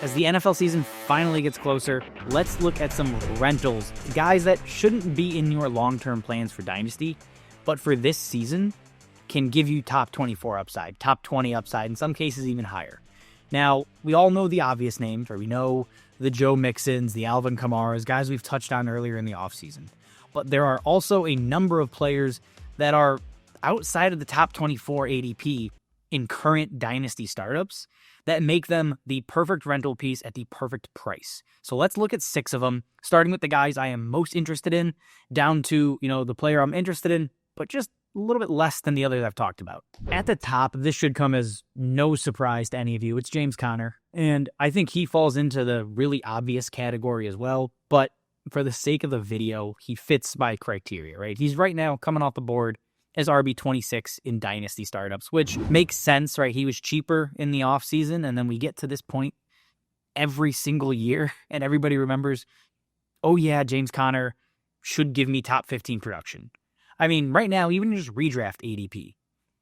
As the NFL season finally gets closer, let's look at some rentals. Guys that shouldn't be in your long-term plans for Dynasty, but for this season can give you top 24 upside, top 20 upside, in some cases even higher. Now, we all know the obvious names, or we know the Joe Mixons, the Alvin Kamaras, guys we've touched on earlier in the offseason. But there are also a number of players that are outside of the top 24 ADP in current Dynasty startups that make them the perfect rental piece at the perfect price. So let's look at 6 of them, starting with the guys I am most interested in, down to, the player I'm interested in, but just a little bit less than the others I've talked about. At the top, this should come as no surprise to any of you. It's James Conner, and I think he falls into the really obvious category as well, but for the sake of the video, he fits my criteria, right? He's right now coming off the board as RB26 in Dynasty startups, which makes sense, right? He was cheaper in the offseason, and then we get to this point every single year, and everybody remembers, oh yeah, James Conner should give me top 15 production. I mean, right now, even just redraft ADP,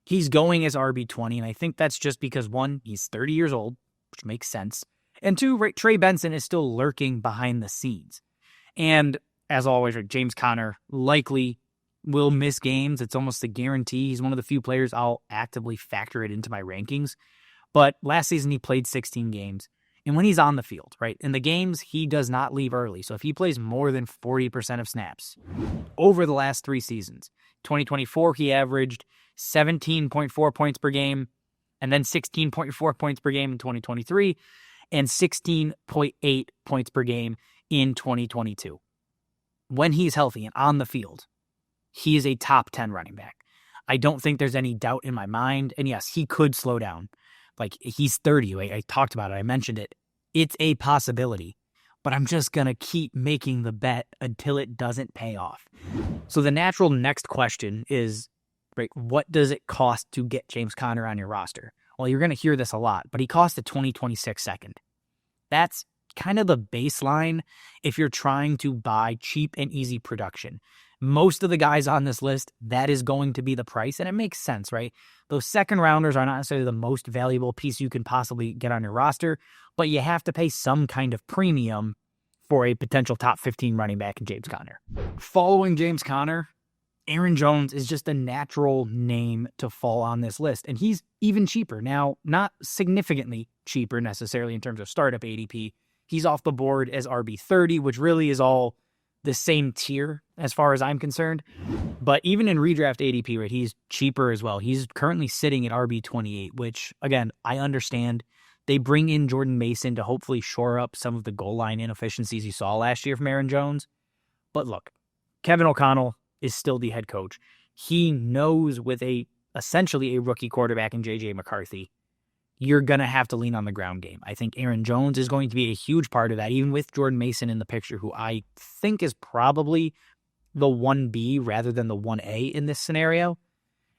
he's going as RB20, and I think that's just because, 1, he's 30 years old, which makes sense, and 2, right, Trey Benson is still lurking behind the scenes. And as always, right, James Conner likely will miss games. It's almost a guarantee. He's one of the few players I'll actively factor it into my rankings. But last season, he played 16 games. And when he's on the field, right, in the games, he does not leave early. So if he plays more than 40% of snaps over the last 3 seasons, 2024, he averaged 17.4 points per game, and then 16.4 points per game in 2023, and 16.8 points per game in 2022. When he's healthy and on the field, he is a top 10 running back. I don't think there's any doubt in my mind. And yes, he could slow down. Like, he's 30. I talked about it. I mentioned it. It's a possibility. But I'm just going to keep making the bet until it doesn't pay off. So the natural next question is, right, what does it cost to get James Conner on your roster? Well, you're going to hear this a lot, but he cost a 2026 second. That's kind of the baseline if you're trying to buy cheap and easy production. Most of the guys on this list, that is going to be the price, and it makes sense, right? Those second rounders are not necessarily the most valuable piece you can possibly get on your roster, but you have to pay some kind of premium for a potential top 15 running back in James Conner. Following James Conner, Aaron Jones is just a natural name to fall on this list, and he's even cheaper. Now, not significantly cheaper necessarily in terms of startup ADP. He's off the board as RB30, which really is all the same tier as far as I'm concerned. But even in redraft ADP, right, he's cheaper as well. He's currently sitting at RB28, which, again, I understand. They bring in Jordan Mason to hopefully shore up some of the goal line inefficiencies you saw last year from Aaron Jones. But look, Kevin O'Connell is still the head coach. He knows with essentially a rookie quarterback in J.J. McCarthy, you're going to have to lean on the ground game. I think Aaron Jones is going to be a huge part of that, even with Jordan Mason in the picture, who I think is probably the 1B rather than the 1A in this scenario.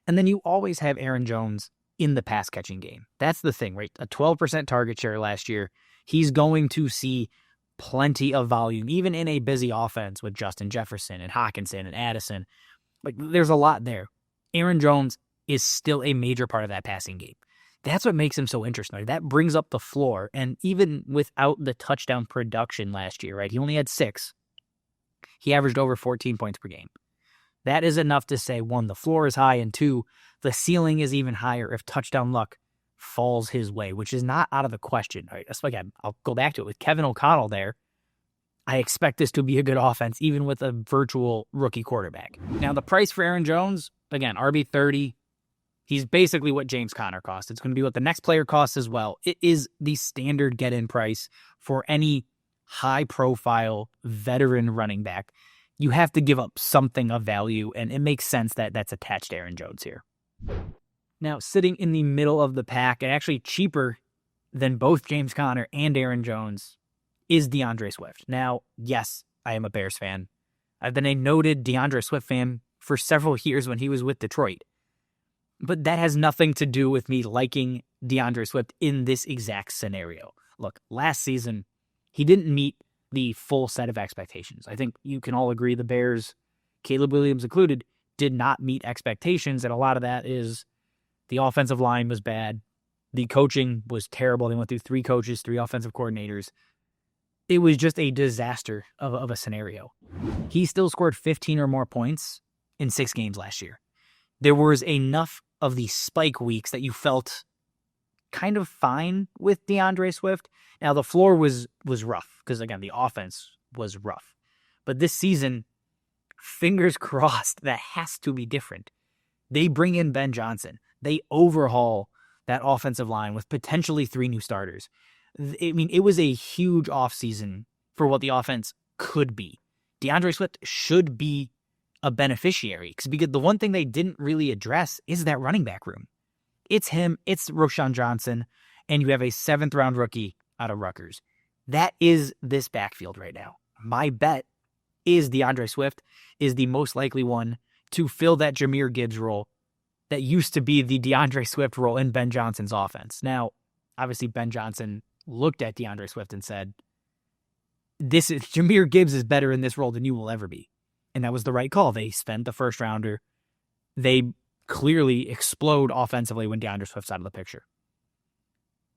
And then you always have Aaron Jones in the pass-catching game. That's the thing, right? A 12% target share last year. He's going to see plenty of volume, even in a busy offense with Justin Jefferson and Hawkinson and Addison. Like, there's a lot there. Aaron Jones is still a major part of that passing game. That's what makes him so interesting. That brings up the floor. And even without the touchdown production last year, right? He only had 6. He averaged over 14 points per game. That is enough to say, 1, the floor is high, and 2, the ceiling is even higher if touchdown luck falls his way, which is not out of the question. Right? Again, I'll go back to it. With Kevin O'Connell there, I expect this to be a good offense, even with a virtual rookie quarterback. Now, the price for Aaron Jones, again, RB30, he's basically what James Conner costs. It's going to be what the next player costs as well. It is the standard get-in price for any high-profile veteran running back. You have to give up something of value, and it makes sense that that's attached to Aaron Jones here. Now, sitting in the middle of the pack, and actually cheaper than both James Conner and Aaron Jones, is DeAndre Swift. Now, yes, I am a Bears fan. I've been a noted DeAndre Swift fan for several years when he was with Detroit. But that has nothing to do with me liking DeAndre Swift in this exact scenario. Look, last season, he didn't meet the full set of expectations. I think you can all agree the Bears, Caleb Williams included, did not meet expectations, and a lot of that is the offensive line was bad. The coaching was terrible. They went through 3 coaches, 3 offensive coordinators. It was just a disaster of a scenario. He still scored 15 or more points in 6 games last year. There was enough of the spike weeks that you felt kind of fine with DeAndre Swift. Now, the floor was rough because, again, the offense was rough. But this season, fingers crossed, that has to be different. They bring in Ben Johnson. They overhaul that offensive line with potentially 3 new starters. I mean, it was a huge offseason for what the offense could be. DeAndre Swift should be a beneficiary because the one thing they didn't really address is that running back room. It's him, it's Roschon Johnson, and you have a 7th-round rookie out of Rutgers. That is this backfield right now. My bet is DeAndre Swift is the most likely one to fill that Jahmyr Gibbs role that used to be the DeAndre Swift role in Ben Johnson's offense. Now, obviously, Ben Johnson looked at DeAndre Swift and said, Jahmyr Gibbs is better in this role than you will ever be. And that was the right call. They spent the 1st-rounder. They clearly explode offensively when DeAndre Swift's out of the picture.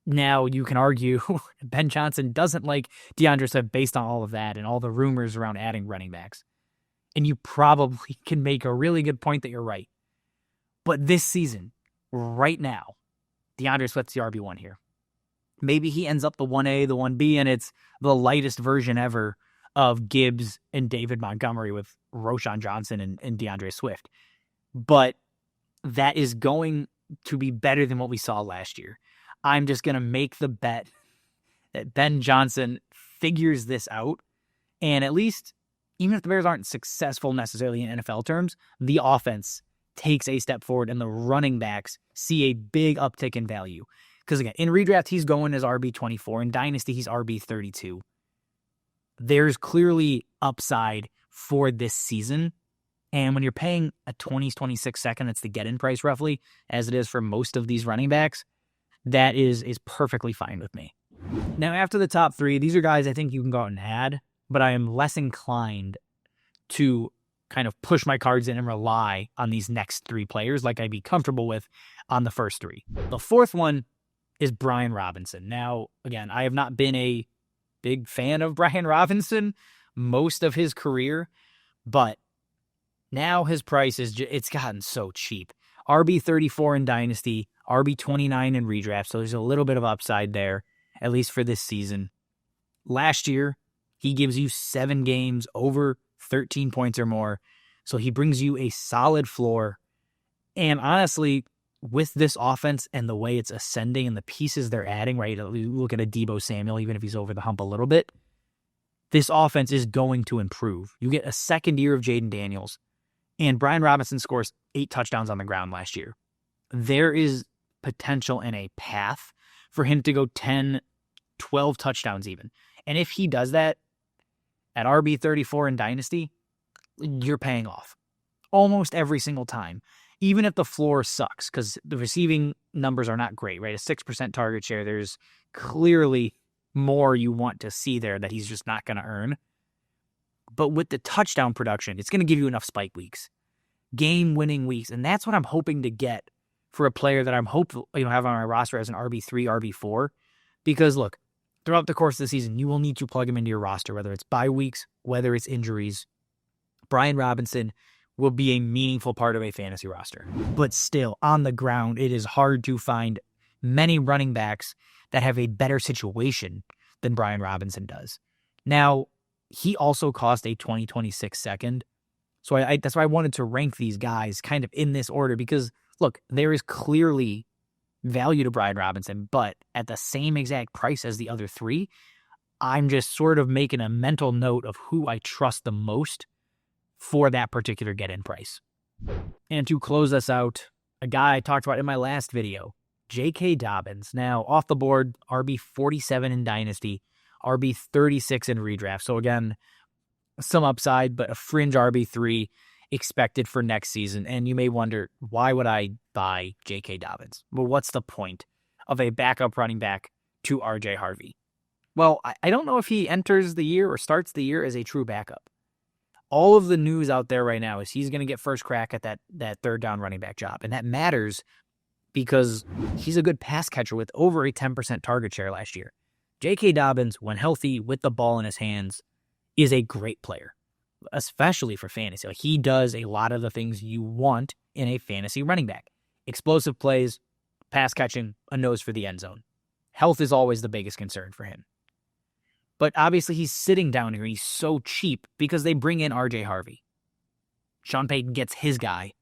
Now, you can argue Ben Johnson doesn't like DeAndre Swift based on all of that and all the rumors around adding running backs. And you probably can make a really good point that you're right. But this season, right now, DeAndre Swift's the RB1 here. Maybe he ends up the 1A, the 1B, and it's the lightest version ever of Gibbs and David Montgomery with Roschon Johnson and DeAndre Swift. But that is going to be better than what we saw last year. I'm just going to make the bet that Ben Johnson figures this out. And at least, even if the Bears aren't successful necessarily in NFL terms, the offense takes a step forward and the running backs see a big uptick in value. Because again, in redraft, he's going as RB24. In Dynasty, he's RB32. There's clearly upside for this season. And when you're paying a 26 second, that's the get-in price roughly, as it is for most of these running backs, that is perfectly fine with me. Now, after the top 3, these are guys I think you can go out and add, but I am less inclined to kind of push my cards in and rely on these next 3 players like I'd be comfortable with on the first 3. The 4th one is Brian Robinson. Now, again, I have not been a big fan of Brian Robinson most of his career, but now his price it's gotten so cheap. RB34 in Dynasty, RB29 in redraft, so there's a little bit of upside there, at least for this season. Last year, he gives you 7 games over 13 points or more, so he brings you a solid floor. And honestly, with this offense and the way it's ascending and the pieces they're adding, right? You look at a Deebo Samuel, even if he's over the hump a little bit, this offense is going to improve. You get a 2nd year of Jaden Daniels, and Brian Robinson scores 8 touchdowns on the ground last year. There is potential and a path for him to go 10, 12 touchdowns even. And if he does that at RB34 in Dynasty, you're paying off almost every single time, even if the floor sucks, because the receiving numbers are not great, right? A 6% target share, there's clearly more you want to see there that he's just not going to earn. But with the touchdown production, it's going to give you enough spike weeks, game-winning weeks, and that's what I'm hoping to get for a player that I'm hopeful have on my roster as an RB3, RB4. Because look, throughout the course of the season, you will need to plug him into your roster, whether it's bye weeks, whether it's injuries. Brian Robinson will be a meaningful part of a fantasy roster. But still, on the ground, it is hard to find many running backs that have a better situation than Brian Robinson does. Now, he also cost a 2026 second. So that's why I wanted to rank these guys kind of in this order because, look, there is clearly value to Brian Robinson, but at the same exact price as the other 3, I'm just sort of making a mental note of who I trust the most for that particular get-in price. And to close us out, a guy I talked about in my last video, J.K. Dobbins. Now, off the board, RB47 in Dynasty, RB36 in redraft. So again, some upside, but a fringe RB3 expected for next season. And you may wonder, why would I buy J.K. Dobbins? Well, what's the point of a backup running back to R.J. Harvey? Well, I don't know if he enters the year or starts the year as a true backup. All of the news out there right now is he's going to get first crack at that 3rd down running back job. And that matters because he's a good pass catcher with over a 10% target share last year. J.K. Dobbins, when healthy with the ball in his hands, is a great player, especially for fantasy. Like, he does a lot of the things you want in a fantasy running back. Explosive plays, pass catching, a nose for the end zone. Health is always the biggest concern for him. But obviously he's sitting down here. He's so cheap because they bring in R.J. Harvey. Sean Payton gets his guy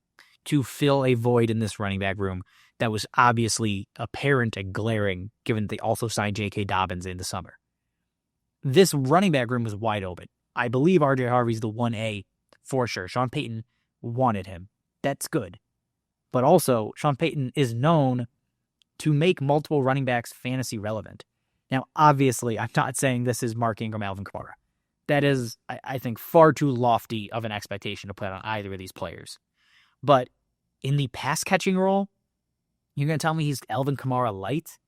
to fill a void in this running back room that was obviously apparent and glaring, given they also signed J.K. Dobbins in the summer. This running back room was wide open. I believe R.J. Harvey's the 1A for sure. Sean Payton wanted him. That's good. But also, Sean Payton is known to make multiple running backs fantasy relevant. Now, obviously, I'm not saying this is Mark Ingram, Alvin Kamara. That is, I think, far too lofty of an expectation to put on either of these players. But in the pass-catching role, you're going to tell me he's Alvin Kamara light?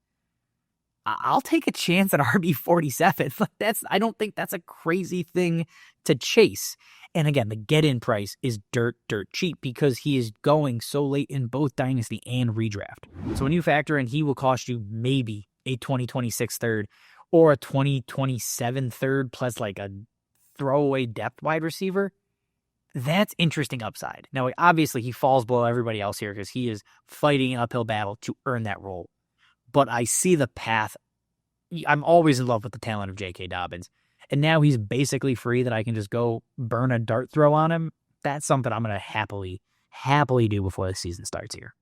I'll take a chance at RB47. I don't think that's a crazy thing to chase. And again, the get-in price is dirt cheap because he is going so late in both Dynasty and Redraft. So when you factor in he will cost you maybe a 2026 third or a 2027 third plus like a throwaway depth wide receiver, that's interesting upside. Now, obviously, he falls below everybody else here because he is fighting an uphill battle to earn that role. But I see the path. I'm always in love with the talent of J.K. Dobbins. And now he's basically free that I can just go burn a dart throw on him. That's something I'm going to happily do before the season starts here.